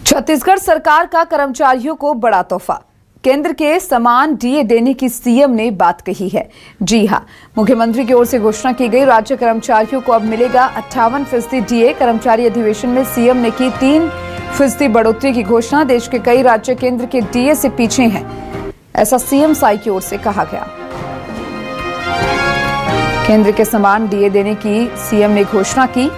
छत्तीसगढ़ सरकार का कर्मचारियों को बड़ा तोहफा। केंद्र के समान डीए देने की सीएम ने बात कही है। जी हां, मुख्यमंत्री की ओर से घोषणा की गई। राज्य कर्मचारियों को अब मिलेगा 58% डीए। कर्मचारी अधिवेशन में सीएम ने की 3% बढ़ोतरी की घोषणा। देश के कई राज्य केंद्र के डीए से पीछे हैं, ऐसा सीएम साई की ओर से कहा गया। केंद्र के समान डीए देने की सीएम ने घोषणा की।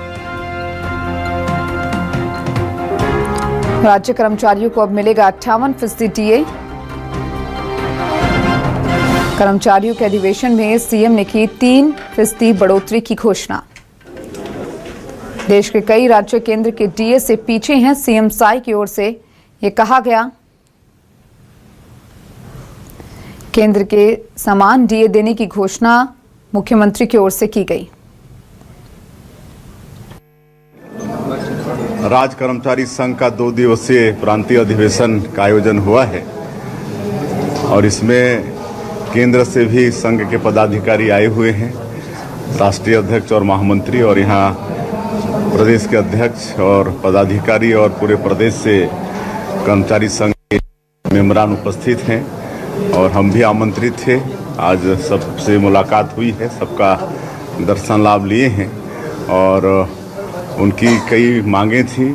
राज्य कर्मचारियों को अब मिलेगा 58% डीए। कर्मचारियों के अधिवेशन में सीएम ने की 3% बढ़ोतरी की घोषणा। देश के कई राज्य केंद्र के डीए से पीछे हैं, सीएम साई की ओर से यह कहा गया। केंद्र के समान डीए देने की घोषणा मुख्यमंत्री की ओर से की गई। राज्य कर्मचारी संघ का 2 दिवसीय प्रांतीय अधिवेशन का आयोजन हुआ है और इसमें केंद्र से भी संघ के पदाधिकारी आए हुए हैं, राष्ट्रीय अध्यक्ष और महामंत्री, और यहाँ प्रदेश के अध्यक्ष और पदाधिकारी और पूरे प्रदेश से कर्मचारी संघ के मेंबरान उपस्थित हैं और हम भी आमंत्रित थे। आज सबसे मुलाकात हुई है, सबका दर्शन लाभ लिए हैं और उनकी कई मांगें थी।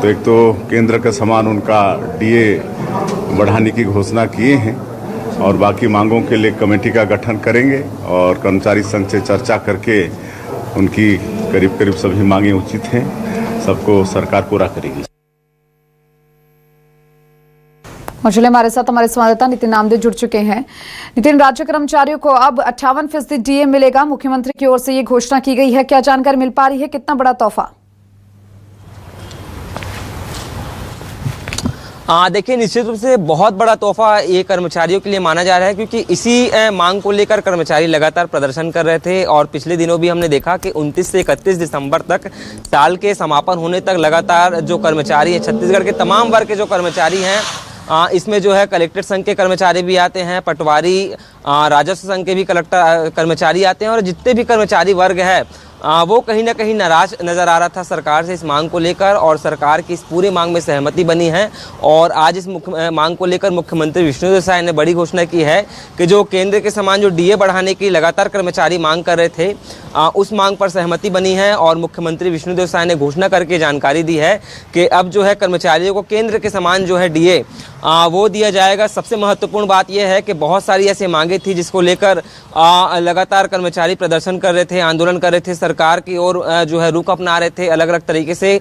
तो एक तो केंद्र के समान उनका डीए बढ़ाने की घोषणा किए हैं और बाकी मांगों के लिए कमेटी का गठन करेंगे और कर्मचारी संघ से चर्चा करके उनकी करीब करीब सभी मांगें उचित हैं, सबको सरकार पूरा करेगी। और चलिए, हमारे साथ हमारे संवाददाता नितिन नामदे जुड़ चुके हैं। नितिन, राज्य कर्मचारियों को अब 58% डीए मिलेगा। मुख्यमंत्री की ओर से ये घोषणा की गई है, क्या जानकारी मिल पा रही है? कितना बड़ा तोहफा? देखिए, निश्चित रूप से बहुत बड़ा तोहफा ये कर्मचारियों के लिए माना जा रहा है, क्योंकि इसी मांग को लेकर कर्मचारी लगातार प्रदर्शन कर रहे थे और पिछले दिनों भी हमने देखा कि 29 से 31 दिसंबर तक, साल के समापन होने तक लगातार जो कर्मचारी हैं, छत्तीसगढ़ के तमाम वर्ग के जो कर्मचारी हैं, इसमें जो है कलेक्टर संघ के कर्मचारी भी आते हैं, पटवारी राजस्व संघ के भी कलेक्टर कर्मचारी आते हैं और जितने भी कर्मचारी वर्ग है वो कहीं ना कहीं नाराज नज़र आ रहा था सरकार से इस मांग को लेकर, और सरकार की इस पूरी मांग में सहमति बनी है। और आज इस मांग को लेकर मुख्यमंत्री विष्णुदेव साय ने बड़ी घोषणा की है कि जो केंद्र के समान जो डीए बढ़ाने की लगातार कर्मचारी मांग कर रहे थे, उस मांग पर सहमति बनी है और मुख्यमंत्री विष्णुदेव साय ने घोषणा करके जानकारी दी है कि अब जो है कर्मचारियों को केंद्र के समान जो है डीए वो दिया जाएगा। सबसे महत्वपूर्ण बात यह है कि बहुत सारी ऐसी मांगे थी जिसको लेकर लगातार कर्मचारी प्रदर्शन कर रहे थे, आंदोलन कर रहे थे, सरकार की ओर जो है रुख अपना रहे थे, अलग अलग तरीके से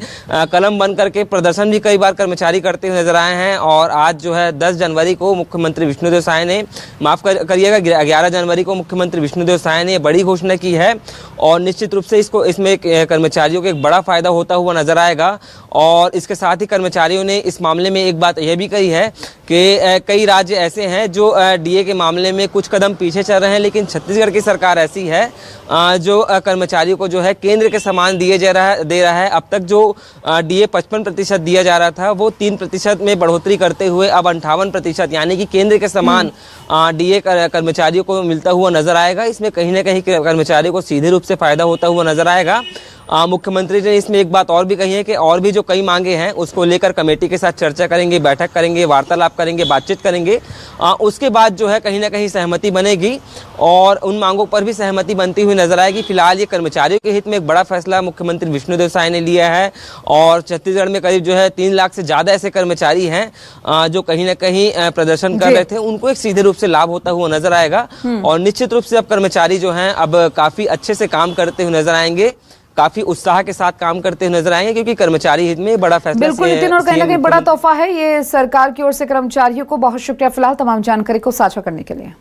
कलम बंद करके प्रदर्शन भी कई बार कर्मचारी करते हुए नजर आए हैं। और आज जो है 10 जनवरी को मुख्यमंत्री विष्णुदेव साय ने, माफ करिएगा 11 जनवरी को मुख्यमंत्री विष्णुदेव साय ने बड़ी घोषणा की है और निश्चित रूप से इसमें कर्मचारियों को एक बड़ा फायदा होता हुआ नजर आएगा। और इसके साथ ही कर्मचारियों ने इस मामले में एक बात यह भी कही है कि कई राज्य ऐसे हैं जो डीए के मामले में कुछ कदम पीछे चल रहे हैं, लेकिन छत्तीसगढ़ की सरकार ऐसी है जो कर्मचारियों को जो है केंद्र के समान दे रहा है। अब तक जो डीए 55% दिया जा रहा था, वो 3% में बढ़ोतरी करते हुए अब 58%, यानी कि केंद्र के समान डीए कर्मचारियों को मिलता हुआ नजर आएगा। इसमें कहीं ना कहीं कर्मचारियों को सीधे रूप से फायदा होता हुआ नजर आएगा। मुख्यमंत्री ने इसमें एक बात और भी कही है कि और भी जो कई मांगे हैं उसको लेकर कमेटी के साथ चर्चा करेंगे, बैठक करेंगे, वार्तालाप करेंगे, बातचीत करेंगे। उसके बाद जो है कहीं ना कहीं सहमति बनेगी और उन मांगों पर भी सहमति बनती हुई नजर आएगी। फिलहाल ये कर्मचारियों के हित में एक बड़ा फैसला मुख्यमंत्री विष्णुदेव साय ने लिया है और छत्तीसगढ़ में करीब जो है 3 लाख से ज्यादा ऐसे कर्मचारी हैं जो कहीं ना कहीं प्रदर्शन कर रहे थे, उनको एक सीधे रूप से लाभ होता हुआ नजर आएगा। और निश्चित रूप से अब कर्मचारी जो हैं अब काफी अच्छे से काम करते हुए नजर आएंगे, काफी उत्साह के साथ काम करते हुए नजर आएंगे, क्योंकि कर्मचारी हित में बड़ा फैसला। बिल्कुल नितिन, और कहीं ना कहीं बड़ा तोहफा है ये सरकार की ओर से कर्मचारियों को। बहुत शुक्रिया फिलहाल तमाम जानकारी को साझा करने के लिए।